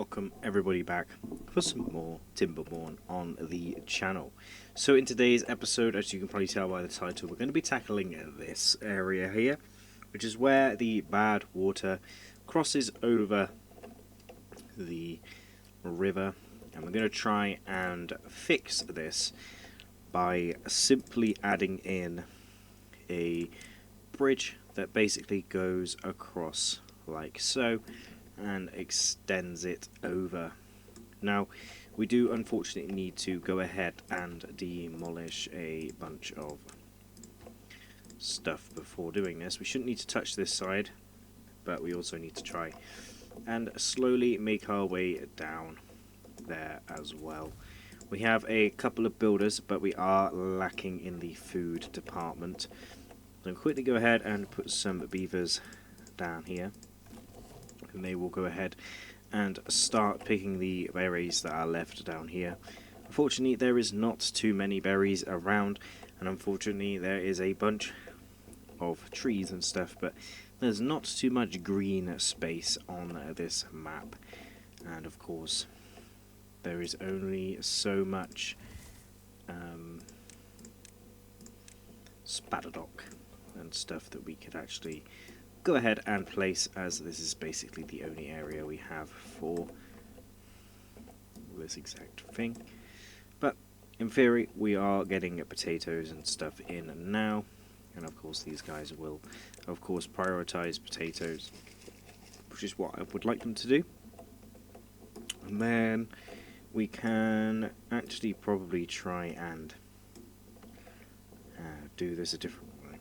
welcome everybody back for some more Timberborn on the channel. So in today's episode, as you can probably tell by the title, we're going to be tackling this area here, which is where the bad water crosses over the river, and we're going to try and fix this by simply adding in a bridge that basically goes across like so and extends it over. Now we do unfortunately need to go ahead and demolish a bunch of stuff before doing this. We shouldn't need to touch this side, but we also need to try and slowly make our way down there as well. We have a couple of builders, but we are lacking in the food department. So quickly go ahead and put some beavers down here, and they will go ahead and start picking the berries that are left down here. Unfortunately, there is not too many berries around, and unfortunately there is a bunch of trees and stuff, but there's not too much green space on this map. And of course there is only so much spadadock and stuff that we could actually go ahead and place, as this is basically the only area we have for this exact thing. But in theory we are getting potatoes and stuff in now, and of course these guys will of course prioritize potatoes, which is what I would like them to do. And then we can actually probably try and do this a different way.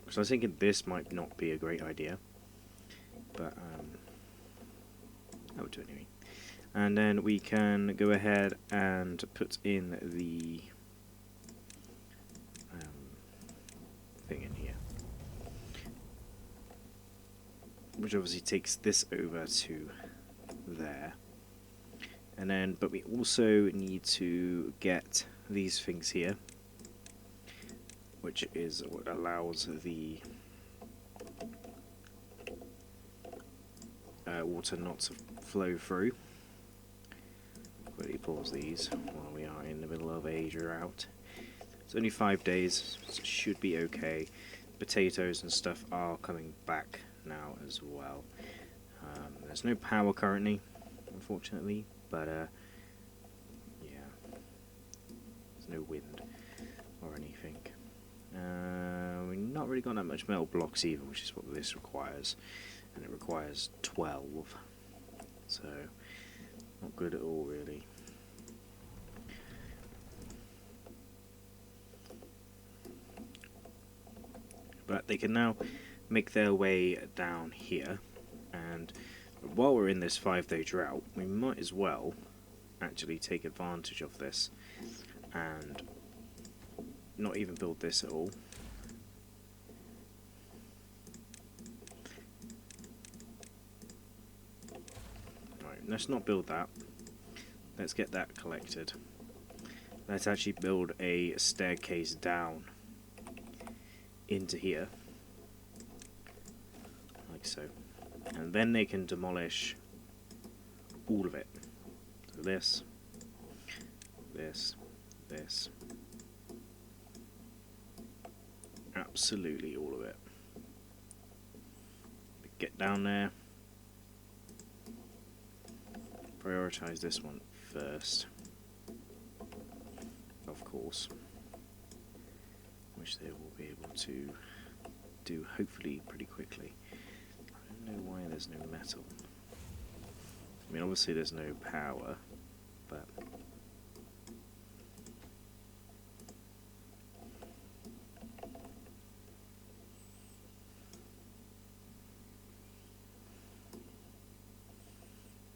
So I was thinking this might not be a great idea, but I would do it anyway. And then we can go ahead and put in the thing in here, which obviously takes this over to there. And then, but we also need to get these things here, which is what allows the water not to flow through. Quickly pause these while we are in the middle of a drought. It's only 5 days, so it should be okay. Potatoes and stuff are coming back now as well. There's no power currently, unfortunately, but yeah, there's no wind or anything. We've not really got that much metal blocks either, which is what this requires, and it requires 12, so not good at all really. But they can now make their way down here, and while we're in this 5-day drought, we might as well actually take advantage of this and not even build this at all. Right, let's not build that. Let's get that collected. Let's actually build a staircase down into here, like so, and then they can demolish all of it. So this, absolutely all of it. Get down there, prioritize this one first, of course, which they will be able to do hopefully pretty quickly. I don't know why there's no metal. I mean, obviously there's no power, but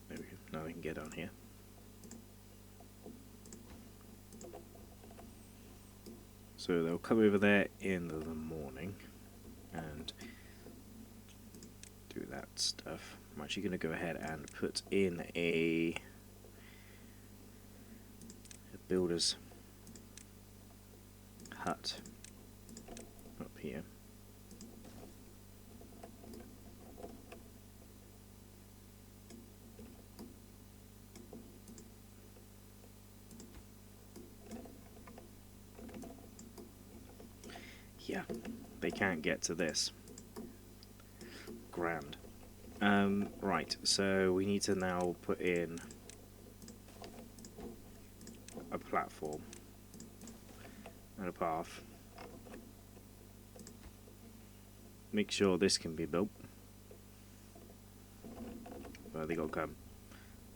there we go. Now we can get on here. So they'll come over there in the morning and do that stuff. I'm actually going to go ahead and put in a builder's hut up here. yeah, they can't get to this. Grand. Right, so we need to now put in a platform and a path. Make sure this can be built. Well, they got to come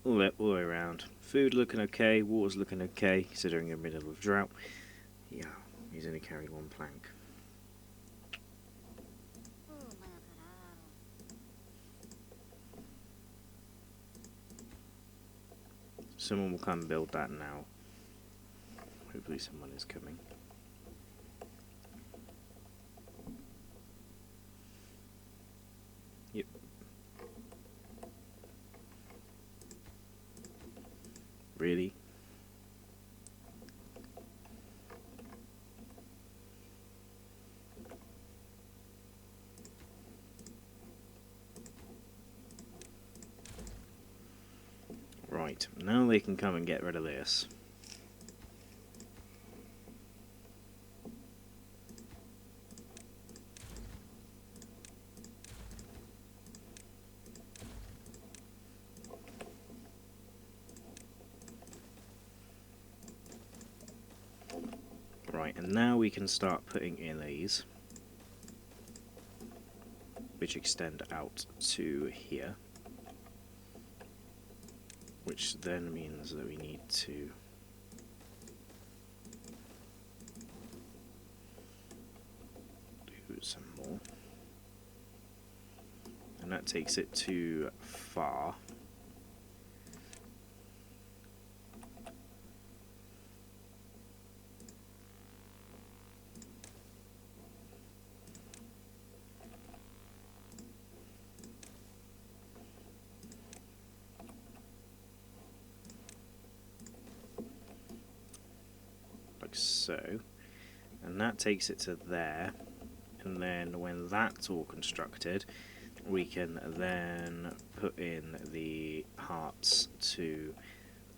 all the way around. Food looking okay, water's looking okay, considering you're in the middle of drought. Yeah, he's only carried one plank. Someone will come and build that now. Hopefully someone is coming. Yep. Really? Right, now they can come and get rid of this. Right, and now we can start putting in these, which extend out to here, which then means that we need to do some more, and that takes it too far. Like so, and that takes it to there, and then when that's all constructed, we can then put in the parts to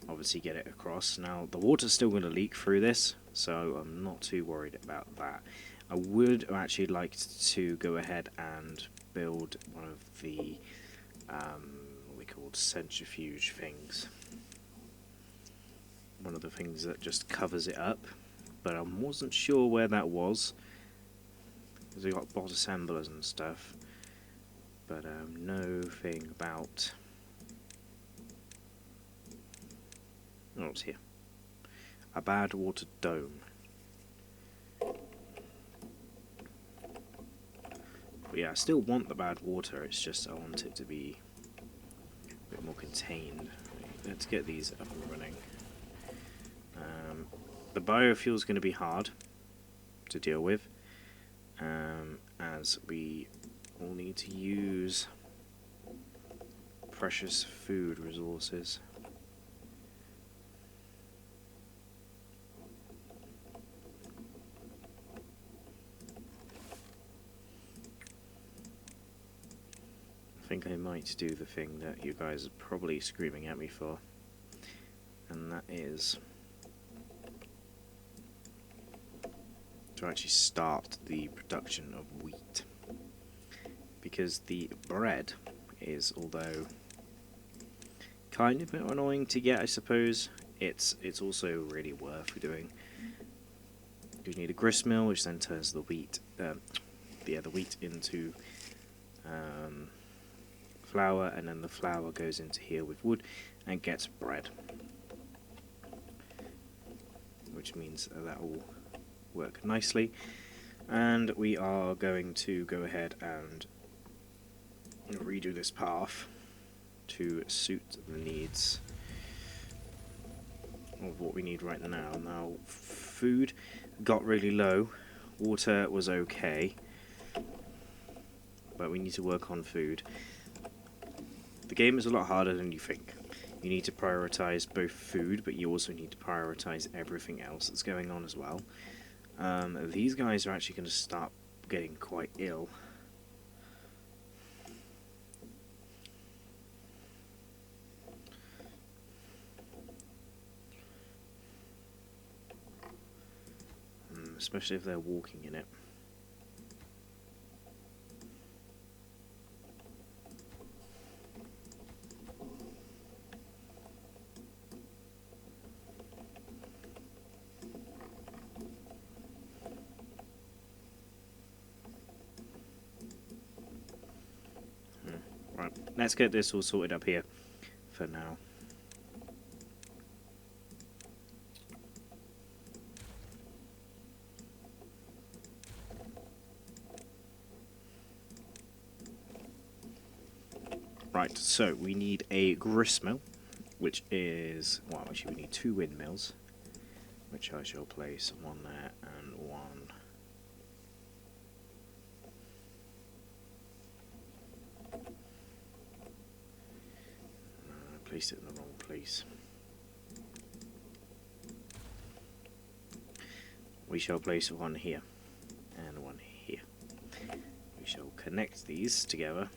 obviously get it across. Now the water's still going to leak through this, so I'm not too worried about that. I would actually like to go ahead and build one of the what we called centrifuge things. One of the things that just covers it up, but I wasn't sure where that was, because we got bot assemblers and stuff, but no thing about. Oh, it's here. A bad water dome. But yeah, I still want the bad water, it's just I want it to be a bit more contained. Let's get these up and running. The biofuel is going to be hard to deal with, as we all need to use precious food resources. I think I might do the thing that you guys are probably screaming at me for, and that is to actually start the production of wheat, because the bread is, although kind of annoying to get, I suppose, it's also really worth doing. You need a grist mill, which then turns the wheat, the wheat into flour, and then the flour goes into here with wood and gets bread, which means that will work nicely. And we are going to go ahead and redo this path to suit the needs of what we need right now. Now, food got really low, water was okay, but we need to work on food. The game is a lot harder than you think. You need to prioritize both food, but you also need to prioritize everything else that's going on as well. These guys are actually going to start getting quite ill. Especially if they're walking in it. let's get this all sorted up here for now. Right, so we need a gristmill, which is, well, actually we need 2 windmills, which I shall place one there and one. I placed it in the wrong place. We shall place one here and one here. We shall connect these together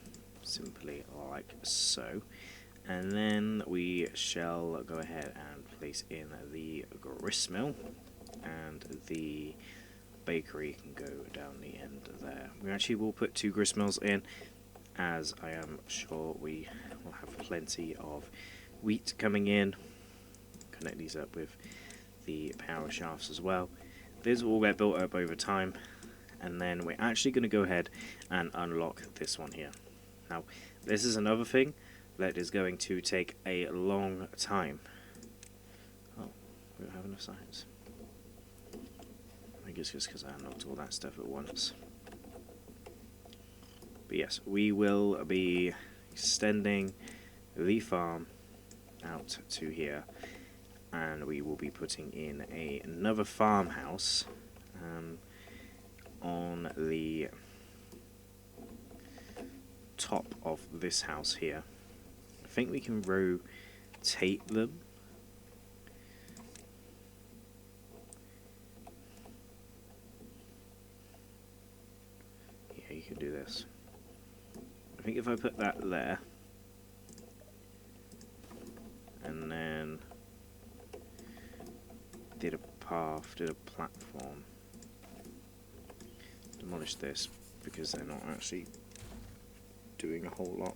simply like so, and then we shall go ahead and place in the gristmill, and the bakery can go down the end there. We actually will put 2 gristmills in, as I am sure we will have plenty of wheat coming in. Connect these up with the power shafts as well. These will all get built up over time, and then we're actually going to go ahead and unlock this one here. Now, this is another thing that is going to take a long time. Oh, we don't have enough science. I think it's just because I unlocked all that stuff at once. But yes, we will be extending the farm out to here, and we will be putting in another farmhouse on the top of this house here. I think we can rotate them. Yeah, you can do this. I think if I put that there, and then did a path, did a platform, demolish this because they're not actually doing a whole lot.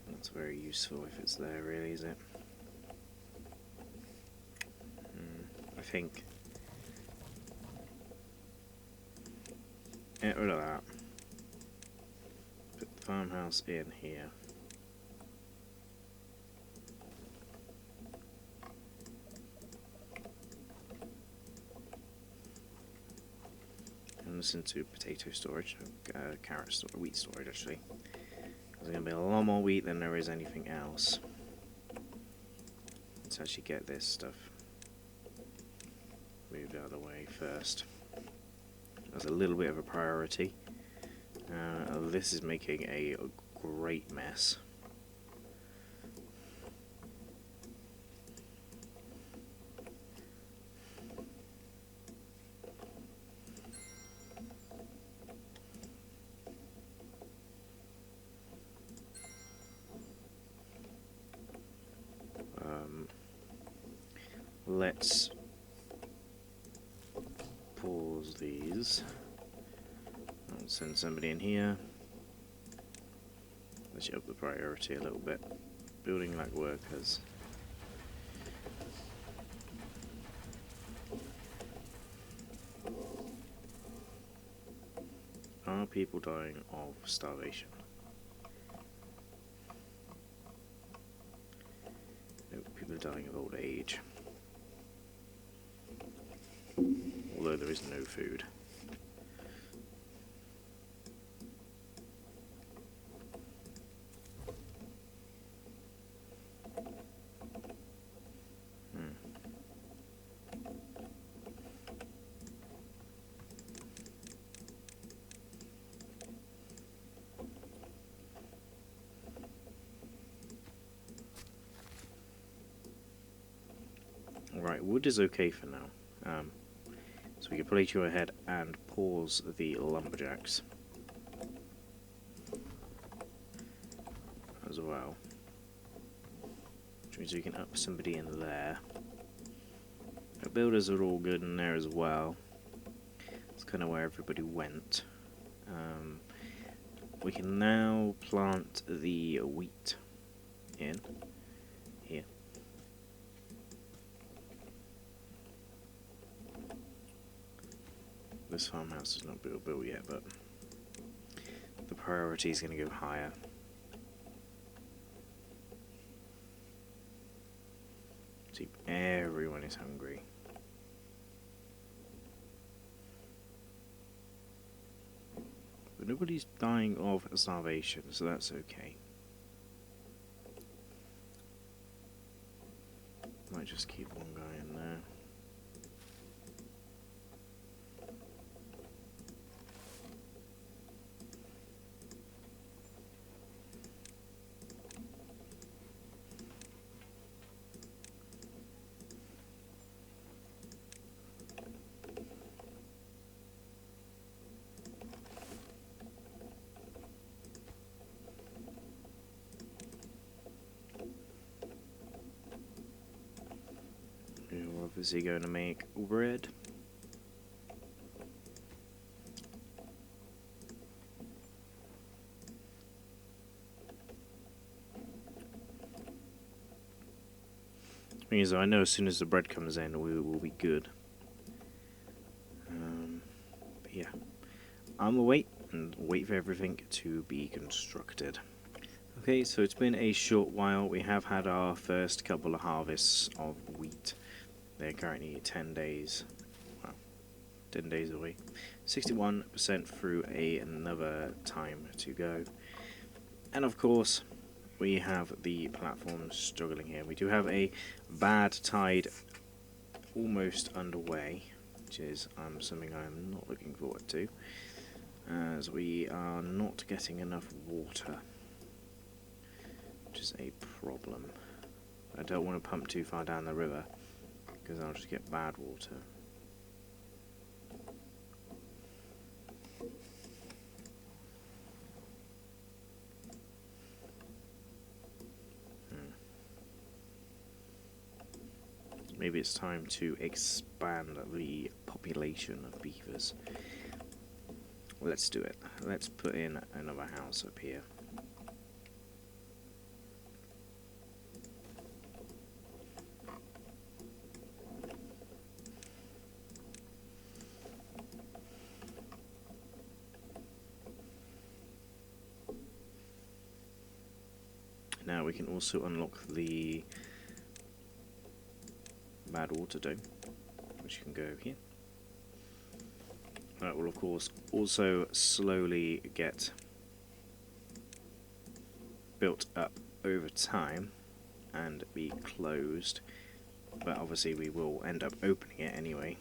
Not very useful if it's there, really, is it? I think get rid of that. Put the farmhouse in here. And this into potato storage, carrot storage, wheat storage actually. There's going to be a lot more wheat than there is anything else. Let's actually get this stuff moved out of the way first. That's a little bit of a priority. This is making a great mess. Let's pause these. I'll send somebody in here. Let's up the priority a little bit. Building like workers. Are people dying of starvation? No, people are dying of old age. Although there is no food. Alright, wood is okay for now. So we can probably go ahead and pause the lumberjacks as well. Which means we can up somebody in there. The builders are all good in there as well. That's kind of where everybody went. We can now plant the wheat in here. this farmhouse is not built yet, but the priority is going to go higher. See, everyone is hungry. But nobody's dying of starvation, so that's okay. Might just keep one guy in there. We're obviously going to make bread. Thing is, I know as soon as the bread comes in, we will be good. But yeah, I'm gonna wait and wait for everything to be constructed. Okay, so it's been a short while. We have had our first couple of harvests of wheat. They're currently 10 days, well, 10 days away. 61% through another time to go. And of course, we have the platform struggling here. We do have a bad tide almost underway, which is something I am not looking forward to, as we are not getting enough water, which is a problem. I don't want to pump too far down the river, because I'll just get bad water. Maybe it's time to expand the population of beavers. Let's do it. Let's put in another house up here. Now we can also unlock the bad water dome, which can go here. That will of course also slowly get built up over time and be closed, but obviously we will end up opening it anyway.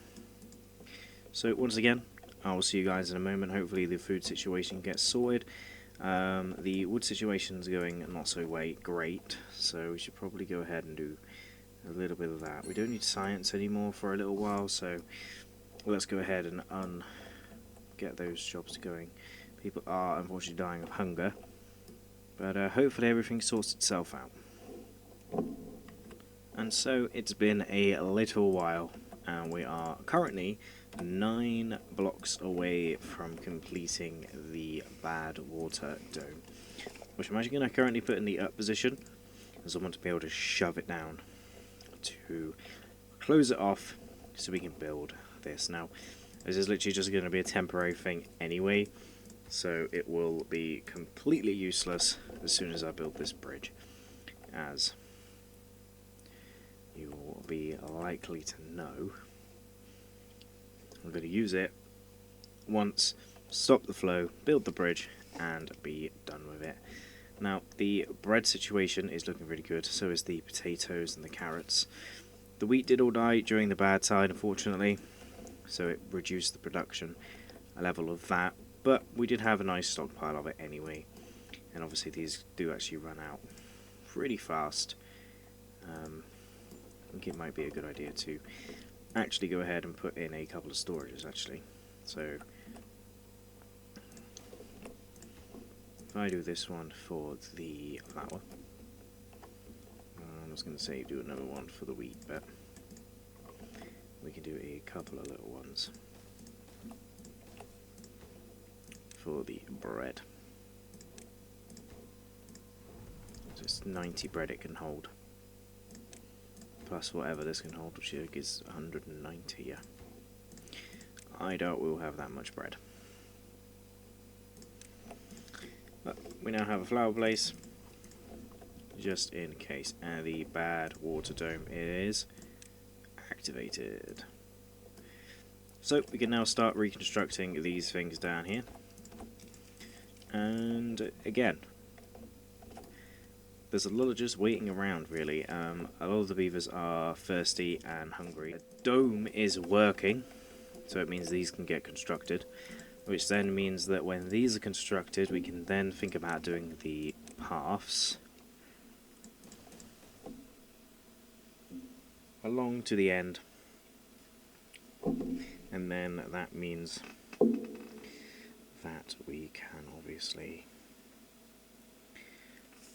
So once again, I will see you guys in a moment. Hopefully the food situation gets sorted. The wood situation is going not so great, so we should probably go ahead and do a little bit of that. We don't need science anymore for a little while, so let's go ahead and get those jobs going. People are unfortunately dying of hunger, but hopefully everything sorts itself out. And so it's been a little while, and we are currently 9 blocks away from completing the bad water dome, which I'm actually going to currently put in the up position, as I want to be able to shove it down to close it off so we can build this. Now, this is literally just going to be a temporary thing anyway, so it will be completely useless as soon as I build this bridge, as you will be likely to know. I'm going to use it once, stop the flow, build the bridge, and be done with it. Now, the bread situation is looking really good, so is the potatoes and the carrots. The wheat did all die during the bad tide, unfortunately, so it reduced the production level of that, but we did have a nice stockpile of it anyway, and obviously these do actually run out pretty fast. I think it might be a good idea to actually go ahead and put in a couple of storages, actually. So if I do this one for the flour, I was going to say do another one for the wheat, but we can do a couple of little ones for the bread. Just 90 bread it can hold, plus whatever this can hold, which is 190, yeah. I doubt we'll have that much bread. But we now have a flower place, just in case. And the bad water dome is activated. So we can now start reconstructing these things down here. And again, there's a lot of just waiting around, really. A lot of the beavers are thirsty and hungry. The dome is working, so it means these can get constructed, which then means that when these are constructed, we can then think about doing the paths along to the end. And then that means that we can obviously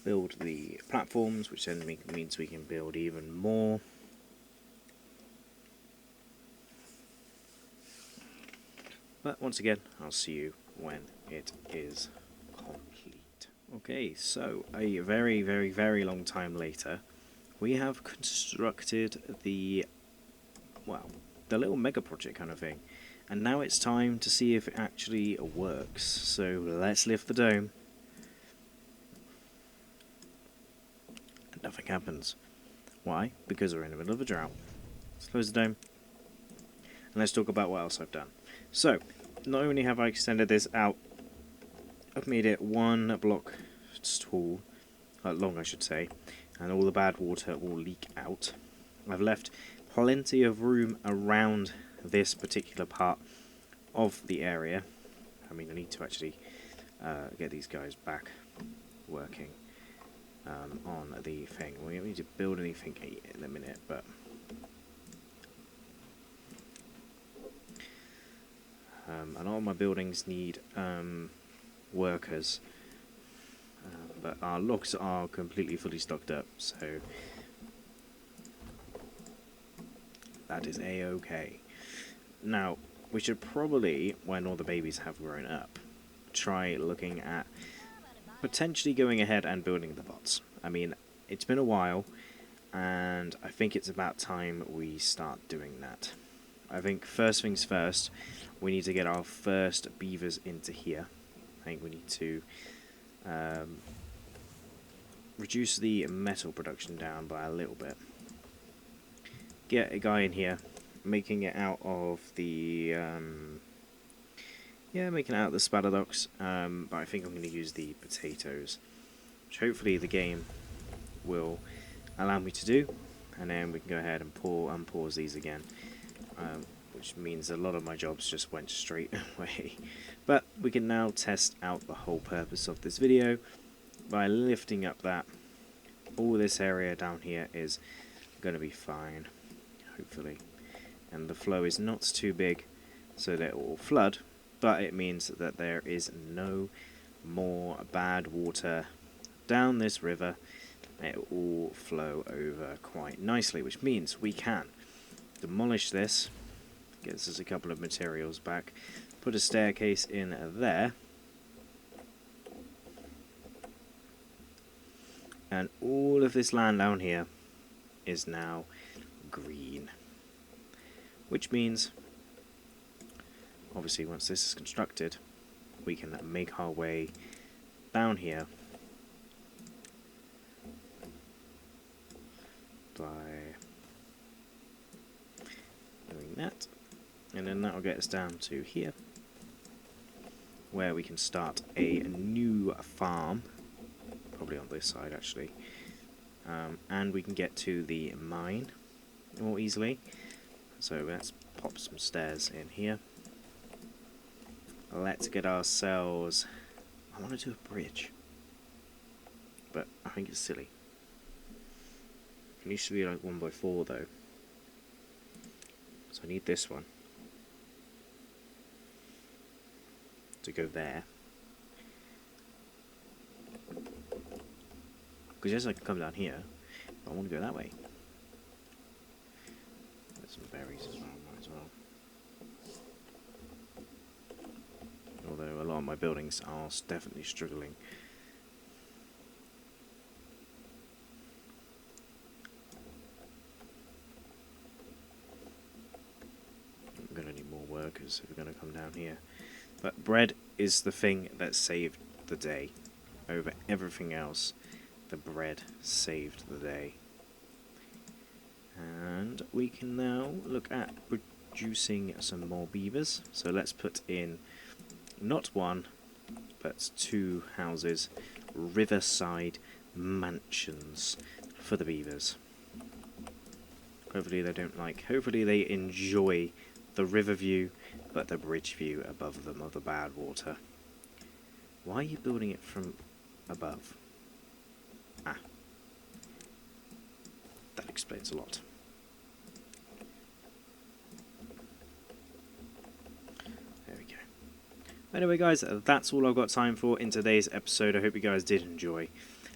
build the platforms, which then means we can build even more. But once again, I'll see you when it is complete. Okay, so a very, very, very long time later, we have constructed the, well, the little mega project kind of thing. And now it's time to see if it actually works. So let's lift the dome. And nothing happens. Why? Because we're in the middle of a drought. Let's close the dome. And let's talk about what else I've done. So, not only have I extended this out, I've made it 1 block tall, long I should say, and all the bad water will leak out. I've left plenty of room around this particular part of the area. I mean, I need to actually get these guys back working on the thing. We don't need to build anything in a minute, but a lot of my buildings need workers, but our logs are completely fully stocked up, so that is a-okay. Now, we should probably, when all the babies have grown up, try looking at potentially going ahead and building the bots. I mean, it's been a while, and I think it's about time we start doing that. I think first things first, we need to get our first beavers into here. I think we need to reduce the metal production down by a little bit. Get a guy in here, making it out of the making it out of the spatterlocks, but I think I'm going to use the potatoes, which hopefully the game will allow me to do, and then we can go ahead and unpause these again, which means a lot of my jobs just went straight away. But we can now test out the whole purpose of this video by lifting up that. All this area down here is going to be fine, hopefully, and the flow is not too big so that it will flood, but it means that there is no more bad water down this river. It will flow over quite nicely, which means we can demolish this, gets us a couple of materials back, put a staircase in there, and all of this land down here is now green, which means obviously once this is constructed we can make our way down here by doing that, and then that will get us down to here where we can start a new farm, probably on this side actually, and we can get to the mine more easily. So let's pop some stairs in here. Let's get ourselves, I want to do a bridge, but I think it's silly. It needs to be like 1x4 though, so I need this one to go there, because yes, I can come down here, but I want to go that way. There's some berries as well, might as well. Although a lot of my buildings are definitely struggling. I'm going to need more workers. workers who are going to come down here. But bread is the thing that saved the day. Over everything else, the bread saved the day. And we can now look at producing some more beavers. So let's put in not one, but 2 houses, riverside mansions for the beavers. Hopefully they enjoy the river view, but the bridge view above them of the bad water. Why are you building it from above? Ah. That explains a lot. There we go. Anyway guys, that's all I've got time for in today's episode. I hope you guys did enjoy.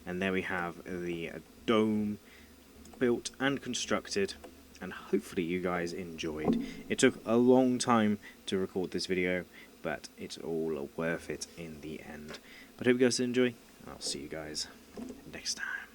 And there we have the dome built and constructed, and hopefully you guys enjoyed. It took a long time to record this video, but it's all worth it in the end. But I hope you guys did enjoy, and I'll see you guys next time.